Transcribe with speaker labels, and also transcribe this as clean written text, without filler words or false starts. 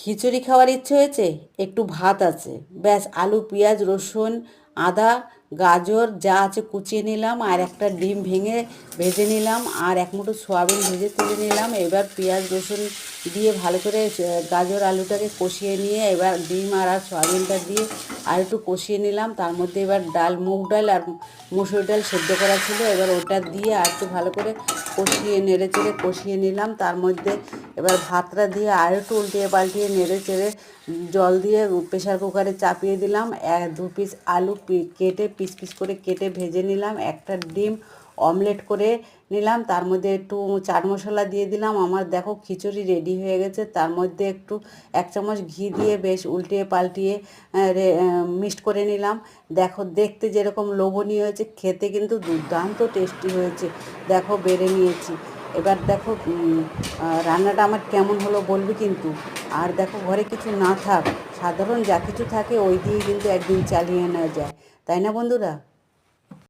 Speaker 1: খিচুড়ি খাওয়ার ইচ্ছে হয়েছে, একটু ভাত আছে, ব্যাস আলু পেঁয়াজ রসুন আদা গাজর যা আছে কুচিয়ে নিলাম, আর একটা ডিম ভেঙে ভেজে নিলাম, আর এক মুঠো সয়াবিন ভেজে তুলে নিলাম। এবার পেঁয়াজ রসুন দিয়ে ভালো করে গাজর আলুটাকে কষিয়ে নিয়ে এবার ডিম আর সয়াবিনটা দিয়ে আর একটু কষিয়ে নিলাম। তার মধ্যে এবার ডাল, মুগ ডাল আর মুসুর ডাল সেদ্ধ করা ছিল, এবার ওটা দিয়ে আর একটু ভালো করে কষিয়ে নেড়ে চেড়ে কষিয়ে নিলাম। তার মধ্যে এবার ভাতটা দিয়ে আর একটু উল্টিয়ে পাল্টিয়ে নেড়ে চেড়ে জল দিয়ে প্রেশার কুকারে চাপিয়ে দিলাম। 2 পিস আলু কেটে পিস পিস করে কেটে ভেজে নিলাম, একটা ডিম অমলেট করে নিলাম, তার মধ্যে একটু চাট মশলা দিয়ে দিলাম। আমার দেখো খিচুড়ি রেডি হয়ে গেছে। তার মধ্যে একটু 1 চামচ ঘি দিয়ে বেশ উল্টিয়ে পাল্টিয়ে মিক্সড করে নিলাম। দেখো দেখতে যেরকম লোভনীয় হয়েছে, খেতে কিন্তু দুর্দান্ত টেস্টি হয়েছে। দেখো বেড়ে নিয়েছি। এবার দেখো রান্নাটা আমার কেমন হলো বলবি কিন্তু। আর দেখো ঘরে কিছু না থাক, সাধারণ যা কিছু থাকে ওই দিয়েই কিন্তু একদিন চালিয়ে নেওয়া যায়, তাই না বন্ধুরা?